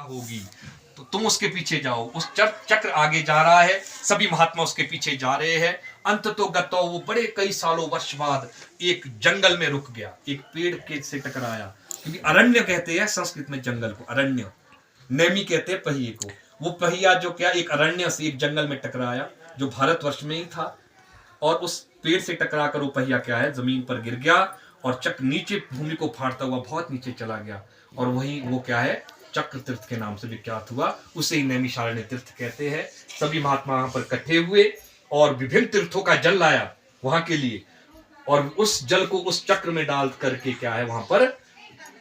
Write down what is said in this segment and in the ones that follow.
होगी तो तुम उसके पीछे जाओ। उस चक्र आगे जा रहा है, सभी महात्मा उसके पीछे जा रहे हैं। अंत तो गतो वो बड़े कई सालों वर्ष बाद एक जंगल में रुक गया, एक पेड़ के से टकराया, क्योंकि अरण्य कहते हैं संस्कृत में जंगल को, अरण्य। नेमी कहते हैं पहिए को। वो पहिया जो क्या एक अरण्य से एक जंगल में टकराया जो भारतवर्ष में ही था, और उस पेड़ से टकरा कर वो पहिया क्या है जमीन पर गिर गया और चक्र नीचे भूमि को फाड़ता हुआ बहुत नीचे चला गया, और वही वो क्या है चक्र तीर्थ के नाम से विख्यात हुआ। उसे ही नैमिषारण्य तीर्थ कहते हैं। सभी महात्मा वहां पर इकट्ठे हुए और विभिन्न तीर्थों का जल लाया वहां के लिए, और उस जल को उस चक्र में डाल करके क्या है वहां पर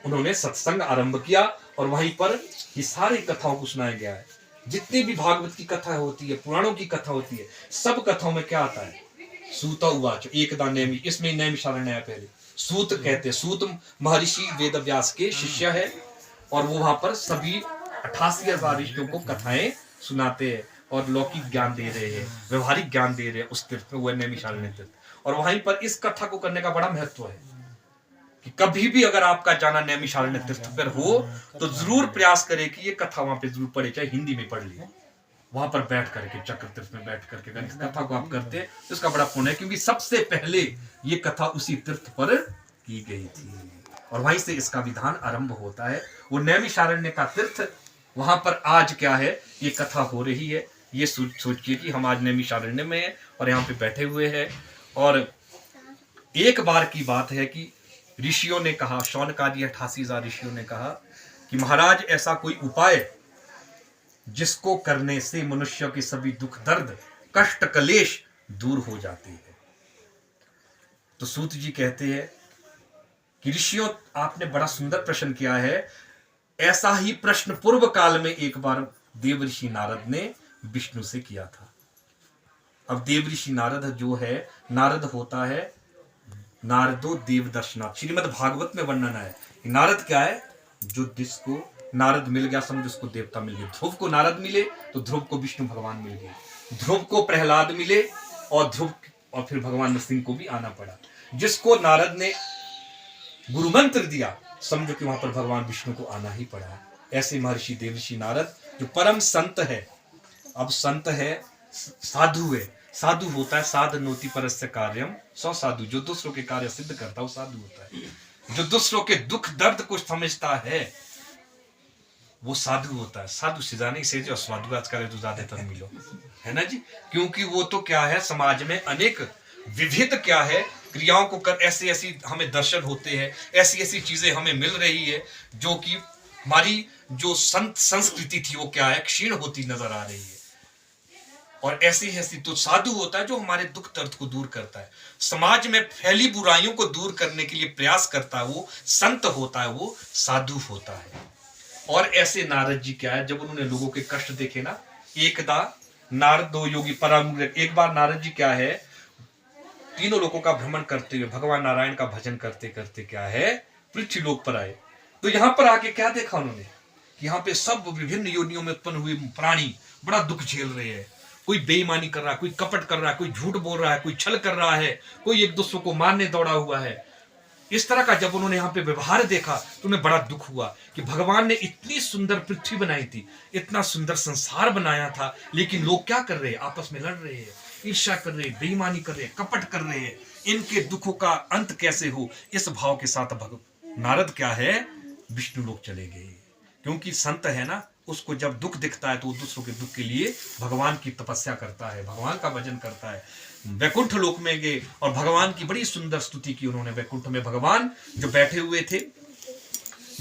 उन्होंने सत्संग आरंभ किया, और वहीं पर ये सारी कथाओं को सुनाया गया है। जितनी भी भागवत की कथा होती है, पुराणों की कथा होती है, सब कथाओं में क्या आता है सूत उवाच एकदा नेमि, इसमें नैमिषारण्य है पहले। सूत कहते हैं, सूत महर्षि वेद व्यास के शिष्य है, और वो वहां पर सभी 88,000 ऋषियों को कथाएं सुनाते हैं और लौकिक ज्ञान दे रहे हैं, व्यवहारिक ज्ञान दे रहे हैं उस तीर्थ में, वो नैमिषारण्य तीर्थ। और वहीं पर इस कथा को करने का बड़ा महत्व है कि कभी भी अगर आपका जाना नैमिषारण्य तीर्थ पर हो तो जरूर प्रयास करें कि ये कथा वहां पे जरूर पढ़े, चाहे हिंदी में पढ़ ली, वहां पर बैठ करके चक्र तीर्थ में बैठ करके अगर इस कथा को आप करते हैं तो इसका बड़ा पुण्य है, क्योंकि सबसे पहले ये कथा उसी तीर्थ पर की गई थी और वहीं से इसका विधान आरंभ होता है। वो नैमिषारण्य का तीर्थ, वहां पर आज क्या है ये कथा हो रही है। ये सोचिए कि हम आज नैमिषारण्य में हैं और यहाँ पे बैठे हुए हैं, और एक बार की बात है कि ऋषियों ने कहा, शौनकादि 88,000 ऋषियों ने कहा कि महाराज ऐसा कोई उपाय जिसको करने से मनुष्य के सभी दुख दर्द कष्ट कलेश दूर हो जाते हैं। तो सूत जी कहते हैं कि ऋषियों आपने बड़ा सुंदर प्रश्न किया है। ऐसा ही प्रश्न पूर्व काल में एक बार देव ऋषि नारद ने विष्णु से किया था। अब देव ऋषि नारद जो है, नारद होता है नारदो देव दर्शनाथ, श्रीमद् भागवत में वर्णन है। नारद क्या है, जो जिसको नारद मिल गया समझ उसको देवता मिल गए। ध्रुव को नारद मिले तो ध्रुव को विष्णु भगवान मिल गए, ध्रुव को प्रहलाद मिले और ध्रुव और फिर भगवान नरसिंह को भी आना पड़ा। जिसको नारद ने गुरु मंत्र दिया समझो कि वहां पर भगवान विष्णु को आना ही पड़ा। ऐसे महर्षि देवर्षि नारद जो परम संत है, अब संत है साधु है, साधु होता है साधनोति परस्य कार्यम सौ साधु, जो दूसरों के कार्य सिद्ध करता है वो साधु होता है। जो दूसरों के दुख दर्द को समझता है वो साधु होता है। साधु से जाने से जो साधु आज करे तो ज्यादातर मिलो है ना जी, क्योंकि वो तो क्या है समाज में अनेक विविध क्या है क्रियाओं को कर, ऐसी ऐसी हमें दर्शन होते हैं, ऐसी ऐसी चीजें हमें मिल रही है जो कि हमारी जो संत संस्कृति थी वो क्या है क्षीण होती नजर आ रही है। और ऐसी ऐसी तो साधु होता है जो हमारे दुख दर्द को दूर करता है, समाज में फैली बुराइयों को दूर करने के लिए प्रयास करता है, वो संत होता है, वो साधु होता है। और ऐसे नारद जी क्या है, जब उन्होंने लोगों के कष्ट देखे ना, एकदा नारद दो योगी परम, एक बार नारद जी क्या है तीनों लोगों का भ्रमण करते हुए भगवान नारायण का भजन करते करते क्या है पृथ्वी लोक पर आए। तो यहां पर आके क्या देखा उन्होंने कि यहाँ पे सब विभिन्न योनियों में उत्पन्न हुए प्राणी बड़ा दुख झेल रहे हैं। कोई बेईमानी कर रहा है, कोई कपट कर रहा है, कोई झूठ बोल रहा है, कोई छल कर रहा है, कोई एक दूसरे को मारने दौड़ा हुआ है। इस तरह का जब उन्होंने यहाँ पे व्यवहार देखा तो उन्हें बड़ा दुख हुआ कि भगवान ने इतनी सुंदर पृथ्वी बनाई थी, इतना सुंदर संसार बनाया था, लेकिन लोग क्या कर रहे हैं आपस में लड़ रहे हैं, ईर्ष्या कर रहे हैं, बेईमानी कर रहे हैं, कपट कर रहे हैं। इनके दुखों का अंत कैसे हो, इस भाव के साथ नारद क्या है विष्णु लोक चले गए। क्योंकि संत है ना, उसको जब दुख दिखता है तो वो दूसरों के दुख के लिए भगवान की तपस्या करता है, भगवान का भजन करता है। वैकुंठ लोक में गए और भगवान की बड़ी सुंदर स्तुति की उन्होंने। वैकुंठ में भगवान जो बैठे हुए थे,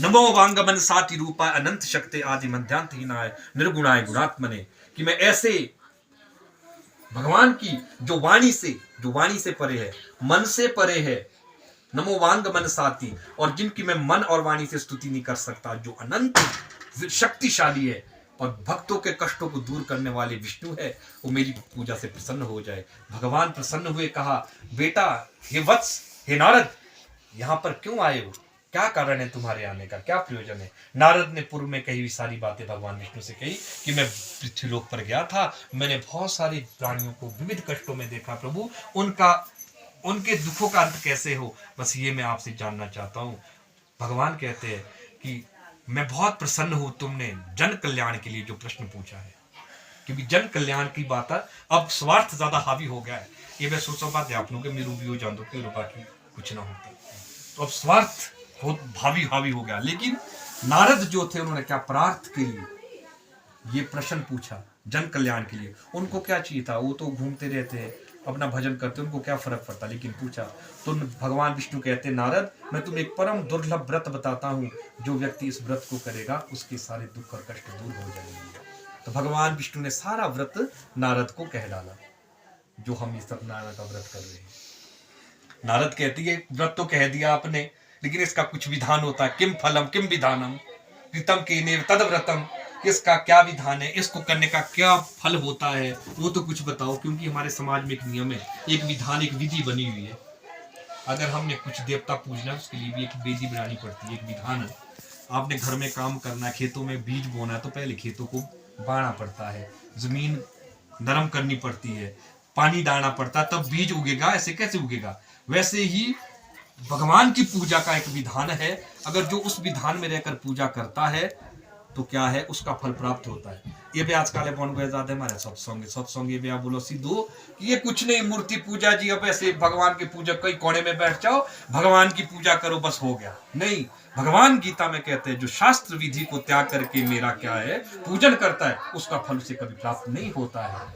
नमो वांगमन साति रूपाय अनंत शक्ति आदि मध्यांत हीनाय निर्गुणाय गुणात्मने, कि मैं ऐसे भगवान की जो वाणी से परे है, मन से परे है, नमो वांग मन साथी, और जिनकी मैं मन और वाणी से स्तुति नहीं कर सकता, जो अनंत शक्तिशाली है और भक्तों के कष्टों को दूर करने वाले विष्णु है, वो मेरी पूजा से प्रसन्न हो जाए। भगवान प्रसन्न हुए, कहा बेटा हे वत्स हे नारद यहाँ पर क्यों आए हो, क्या कारण है तुम्हारे आने का, क्या प्रयोजन है। नारद ने पूर्व में कही हुई सारी बातें भगवान विष्णु से कही कि मैं पृथ्वीलोक पर गया था, मैंने बहुत सारे प्राणियों को विविध कष्टों में देखा प्रभु, उनके दुखों का अंत कैसे हो, बस ये मैं आपसे जानना चाहता हूँ। भगवान कहते हैं कि मैं बहुत प्रसन्न हूं तुमने जन कल्याण के लिए जो प्रश्न पूछा है, क्योंकि जन कल्याण की बात है, अब स्वार्थ ज्यादा हावी हो गया है। ये मैं सोचा बात है आप लोगों के मेरू भी हो जान दो कि बाकी कुछ ना होता, तो अब स्वार्थ बहुत हावी हो गया। लेकिन नारद जो थे उन्होंने क्या प्रार्थ के लिए ये प्रश्न पूछा, जन कल्याण के लिए। उनको क्या चाहिए था, वो तो घूमते रहते हैं अपना भजन करते, उनको क्या फर्क पड़ता। लेकिन पूछा तो भगवान विष्णु कहते नारद मैं तुम्हें एक परम दुर्लभ व्रत बताता हूँ, जो व्यक्ति इस व्रत को करेगा उसके सारे दुख और कष्ट दूर हो जाएंगे। तो भगवान विष्णु ने सारा व्रत नारद को कह डाला, जो हम इस सत्यनारायण का व्रत कर रहे हैं। नारद कहती है व्रत तो कह दिया आपने, लेकिन इसका कुछ विधान होता है। किम फलम किम विधानम कृतम कीने तद व्रतम, इसका क्या विधान है, इसको करने का क्या फल होता है, वो तो कुछ बताओ। क्योंकि हमारे समाज में एक नियम है, एक विधान, एक विधि बनी हुई है। अगर हमने कुछ देवता पूजना है उसके लिए भी एक विधि बनानी पड़ती है, एक विधान है। आपने घर में काम करना है, खेतों में बीज बोना है, तो पहले खेतों को बाढ़ना पड़ता है, जमीन नरम करनी पड़ती है, पानी डालना पड़ता है, तब बीज उगेगा। ऐसे कैसे उगेगा? वैसे ही भगवान की पूजा का एक विधान है। अगर जो उस विधान में रहकर पूजा करता है तो क्या है, उसका फल प्राप्त होता है। ये भी आजकल बन गए ज्यादा हमारे सत्संग ये भी आप बोलो सिद्धू कि ये कुछ नहीं, मूर्ति पूजा जी, अब ऐसे भगवान की पूजा कई कोने में बैठ जाओ, भगवान की पूजा करो बस हो गया। नहीं, भगवान गीता में कहते हैं जो शास्त्र विधि को त्याग करके मेरा क्या है पूजन करता है, उसका फल उसे कभी प्राप्त नहीं होता है।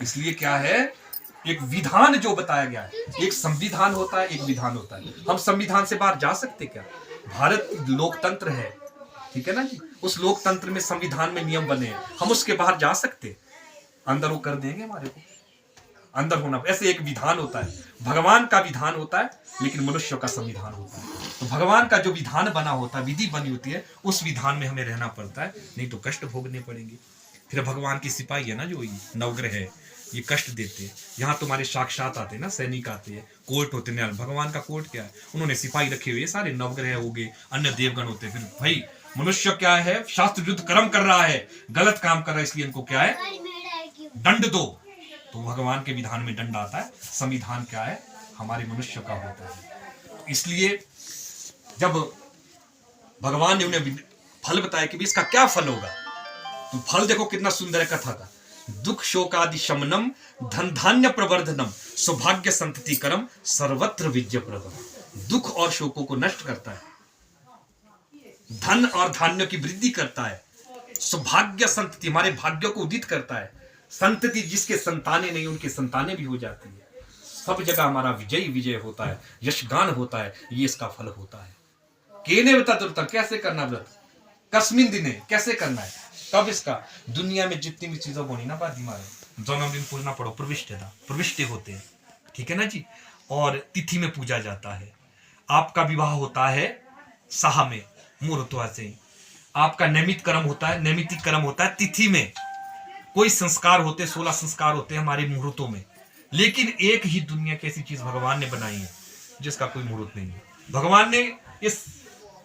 इसलिए क्या है, एक विधान जो बताया गया है, एक संविधान होता है, एक विधान होता है। हम संविधान से बाहर जा सकते क्या? भारत लोकतंत्र है, ठीक है ना जी, उस लोकतंत्र में संविधान में नियम बने हैं, हम उसके बाहर जा सकते? अंदर वो कर देंगे हमारे को, अंदर होना। ऐसे एक विधान होता है, भगवान का विधान होता है, लेकिन मनुष्य का संविधान होता है। तो भगवान का जो विधान बना होता है, विधि बनी होती है, उस विधान में हमें रहना पड़ता है, नहीं तो कष्ट भोगने पड़ेंगे। फिर भगवान की सिपाही है ना, जो नवग्रह है, ये कष्ट देते हैं। यहाँ तुम्हारे साक्षात आते हैं ना, सैनिक आते हैं, कोर्ट होते हैं। भगवान का कोर्ट क्या है, उन्होंने सिपाही रखे हुए, सारे नवग्रह हो गए, अन्य देवगण होते हैं। फिर भाई मनुष्य क्या है, शास्त्र विरुद्ध कर्म कर रहा है, गलत काम कर रहा है, इसलिए इनको क्या है, दंड दो। तो भगवान के विधान में दंड आता है। संविधान क्या है, हमारे मनुष्य का होता है। इसलिए जब भगवान ने उन्हें फल बताया कि इसका क्या फल होगा, तो फल देखो कितना सुंदर है कथा का। दुख शोकादि शमनम धन धान्य प्रवर्धनम सौभाग्य संतति करम सर्वत्र विजयप्रदम। दुख और शोकों को नष्ट करता है, धन और धान्य की वृद्धि करता है, सौभाग्य संतति हमारे भाग्यों को उदित करता है, संतति जिसके संतानें नहीं उनकी संतानें भी हो जाती है। सब जगह हमारा विजय होता है, यशगान होता है, ये इसका फल होता है। केने बता कैसे करना व्रत, कस्मिन दिने कैसे करना है, कब इसका, दुनिया में जितनी भी चीजों को नहीं ना बात मारे, जन्मदिन पूजना पड़ो, प्रविष्ट होते हैं, ठीक है ना जी। और तिथि में पूजा जाता है। आपका विवाह होता है साह में मुहूर्तवा से, आपका नैमित कर्म होता है, नैमितिक कर्म होता है तिथि में। कोई संस्कार होते, 16 संस्कार होते हैं हमारे मुहूर्तों में। लेकिन एक ही दुनिया की ऐसी चीज भगवान ने बनाई है जिसका कोई मुहूर्त नहीं है। भगवान ने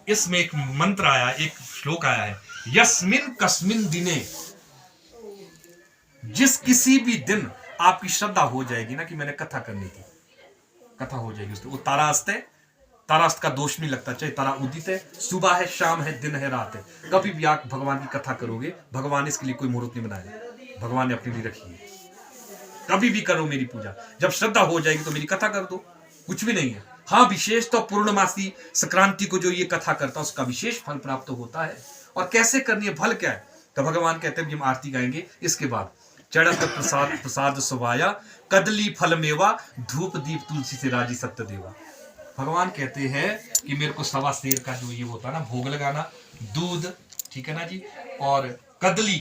इसमें एक मंत्र आया, एक श्लोक आया है, यस्मिन कस्मिन दिने, जिस किसी भी दिन आपकी श्रद्धा हो जाएगी ना कि मैंने कथा करनी थी, कथा हो जाएगी उसको। वो तारास्त है, तारास्त का दोष नहीं लगता, चाहे तारा उदित है, सुबह है, शाम है, दिन है, रात है, कभी भी आप भगवान की कथा करोगे, भगवान इसके लिए कोई मुहूर्त नहीं बनाया, भगवान ने अपने लिए रखी है। कभी भी करो मेरी पूजा, जब श्रद्धा हो जाएगी तो मेरी कथा कर दो, कुछ भी नहीं है। हाँ, विशेष तो पूर्णमासी संक्रांति को जो ये कथा करता है उसका विशेष फल प्राप्त होता है। और कैसे करनी है, फल क्या है, तो भगवान कहते हैं, हम आरती गाएंगे इसके बाद, चढ़त प्रसाद सुवाया कदली फल मेवा धूप दीप तुलसी से राजी सत्य देवा। भगवान कहते हैं कि मेरे को सवा शेर का जो ये होता है ना भोग लगाना, दूध, ठीक है ना जी, और कदली